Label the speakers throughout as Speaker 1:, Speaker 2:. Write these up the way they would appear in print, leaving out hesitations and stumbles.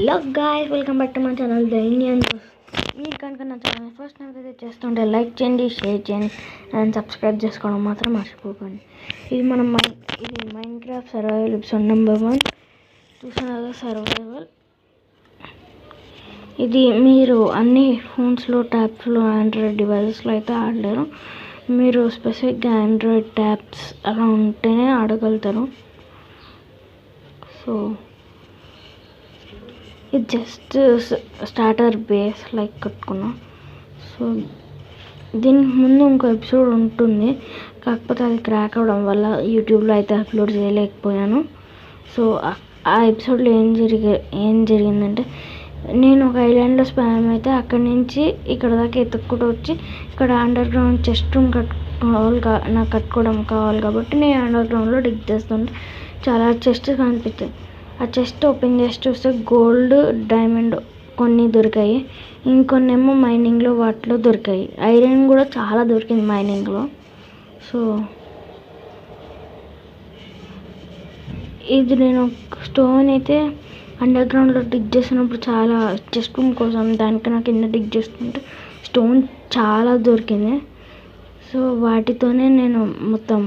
Speaker 1: Hello guys, welcome back to my channel the Indian. మీరు కనుక నా ఛానల్ ఫస్ట్ టైం అయితే చేస్తుంటే లైక్ చేయండి, షేర్ చేయండి అండ్ సబ్స్క్రైబ్ చేసుకోవడం మాత్రం మర్చిపోకండి. ఇది మైన్క్రాఫ్ట్ సర్వైవల్ ఎపిసోడ్ నెంబర్ 1 చూస్తున్నారు. సర్వైవల్ ఇది మీరు అన్ని ఫోన్స్లో, ట్యాబ్స్లో, ఆండ్రాయిడ్ డివైజెస్లో అయితే ఆడలేరు. మీరు స్పెసిఫిక్గా ఆండ్రాయిడ్ ట్యాబ్స్ అలా ఉంటేనే ఆడగలుగుతారు. సో ఇది జస్ట్ స్టార్టర్ బేస్ లైక్ కట్టుకున్నా. సో దీనికి ముందు ఇంకో ఎపిసోడ్ ఉంటుంది, కాకపోతే అది క్రాక్ అవ్వడం వల్ల యూట్యూబ్లో అయితే అప్లోడ్ చేయలేకపోయాను. సో ఆ ఎపిసోడ్లో ఏం జరిగిందంటే, నేను ఒక ఐలాండ్లో స్పామ్ అయితే అక్కడి నుంచి ఇక్కడ దాకా ఎత్తుక్కుంటూ వచ్చి ఇక్కడ అండర్ గ్రౌండ్ చెస్ట్ రూమ్ నాకు కట్టుకోవడం కావాలి కాబట్టి నేను అండర్ గ్రౌండ్లో డిగ్ చేస్తుంటే చాలా చెస్ట్ కనిపిస్తాయి. ఆ చెస్ట్ ఓపెన్ చేసి చూస్తే గోల్డ్, డైమండ్ కొన్ని దొరికాయి, ఇంకొన్ని ఏమో మైనింగ్లో వాటిలో దొరికాయి. ఐరన్ కూడా చాలా దొరికింది మైనింగ్లో. సో ఇది నేను స్టోన్ అయితే అండర్ గ్రౌండ్లో డిగ్ చేసినప్పుడు చాలా చెస్ట్ రూమ్ కోసం దానికన్నా కింద డిగ్ చేస్తుంటే స్టోన్ చాలా దొరికింది. సో వాటితోనే నేను మొత్తం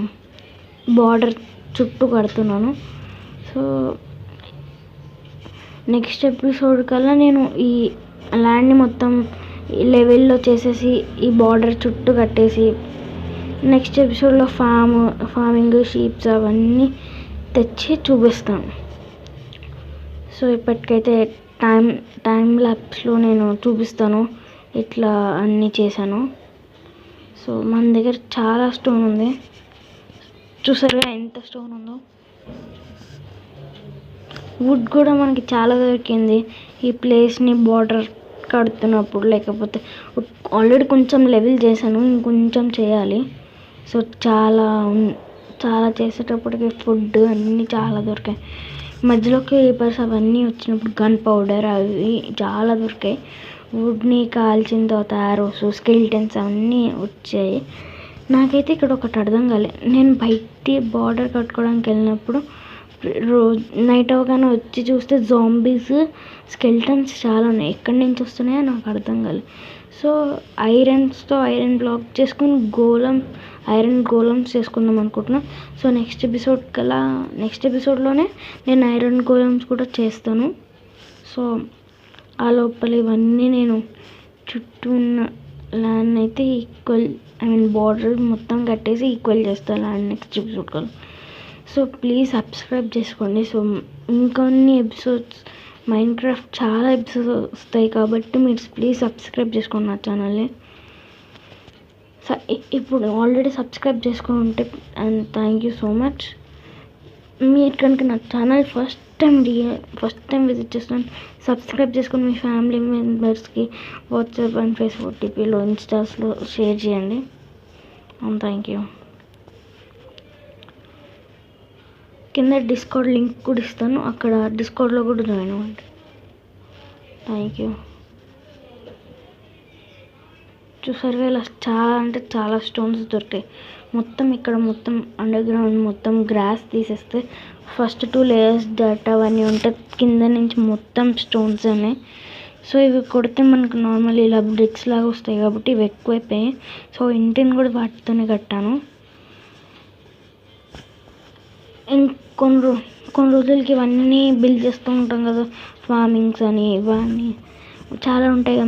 Speaker 1: బార్డర్ చుట్టూ కడుతున్నాను. సో నెక్స్ట్ ఎపిసోడ్ కల్లా నేను ఈ ల్యాండ్ని మొత్తం లెవెల్లో చేసేసి ఈ బార్డర్ చుట్టూ కట్టేసి నెక్స్ట్ ఎపిసోడ్లో ఫార్మింగ్, షీప్స్ అవన్నీ తెచ్చి చూపిస్తాను. సో ఇప్పటికైతే టైం ల్యాప్స్లో నేను చూపిస్తాను ఇట్లా అన్నీ చేశాను. సో మన దగ్గర చాలా స్టోన్ ఉంది, చూసారుగా ఎంత స్టోన్ ఉందో. వుడ్ కూడా మనకి చాలా దొరికింది ఈ ప్లేస్ని బార్డర్ కడుతున్నప్పుడు. లేకపోతే ఆల్రెడీ కొంచెం లెవెల్ చేశాను, ఇంకొంచెం చేయాలి. సో చాలా చేసేటప్పటికి ఫుడ్ అన్నీ చాలా దొరికాయి. మధ్యలో క్రీపర్స్ అవన్నీ వచ్చినప్పుడు గన్ పౌడర్ అవి చాలా దొరికాయి. వుడ్ని కాల్చిన తర్వాత ఆరోస్, స్కెలిటన్స్ అవన్నీ వచ్చాయి. నాకైతే ఇక్కడ ఒకటి అర్థం కాలే, నేను బయట బార్డర్ కట్టుకోవడానికి వెళ్ళినప్పుడు నైట్ అవగానే వచ్చి చూస్తే జాంబీస్, స్కెలిటన్స్ చాలా ఉన్నాయి. ఎక్కడి నుంచి వస్తున్నాయో నాకు అర్థం కాలేదు. సో ఐరన్ బ్లాక్ చేసుకుని ఐరన్ గోలమ్స్ చేసుకుందాం అనుకుంటున్నా. సో నెక్స్ట్ ఎపిసోడ్లోనే నేను ఐరన్ గోలమ్స్ కూడా చేస్తాను. సో ఆ లోపల ఇవన్నీ నేను చుట్టూ ఉన్న ల్యాండ్ అయితే బార్డర్ మొత్తం కట్టేసి ఈక్వల్ చేస్తాను ల్యాండ్ నెక్స్ట్ ఎపిసోడ్ కల్లా. సో ప్లీజ్ సబ్స్క్రైబ్ చేసుకోండి. సో ఇంకొన్ని ఎపిసోడ్స్ మైన్క్రాఫ్ట్ చాలా ఎపిసోడ్స్ వస్తాయి కాబట్టి మీరు ప్లీజ్ సబ్స్క్రైబ్ చేసుకోండి నా ఛానల్ని. ఇప్పుడు ఆల్రెడీ సబ్స్క్రైబ్ చేసుకొని ఉంటే and thank you so much. మీరు కనుక నా ఛానల్ ఫస్ట్ టైం విజిట్ చేస్తున్నాను, సబ్స్క్రైబ్ చేసుకొని మీ ఫ్యామిలీ మెంబర్స్కి వాట్సాప్ అండ్ ఫేస్బుక్ ఓటీపీలో, ఇన్స్టాస్లో షేర్ చేయండి. Thank you. కింద డిస్కౌంట్ లింక్ కూడా ఇస్తాను, అక్కడ డిస్కౌంట్లో కూడా జాయిన్ అవ్వండి. Thank you. చూసారుగా ఇలా చాలా స్టోన్స్ దొరికాయి. ఇక్కడ మొత్తం అండర్ గ్రౌండ్ మొత్తం గ్రాస్ తీసేస్తే ఫస్ట్ 2 లేయర్స్ డర్ట్ అవన్నీ ఉంటే కింద నుంచి మొత్తం స్టోన్స్ ఉన్నాయి. సో ఇవి కొడితే మనకు నార్మల్ ఇలా బ్రిక్స్ లాగా వస్తాయి కాబట్టి ఇవి ఎక్కువైపోయాయి. సో ఇంటిని కూడా వాటితోనే కట్టాను. కొన్ని రోజులకి ఇవన్నీ బిల్డ్ చేస్తూ ఉంటాం కదా, ఫార్మింగ్స్ అని ఇవన్నీ చాలా ఉంటాయి కదా.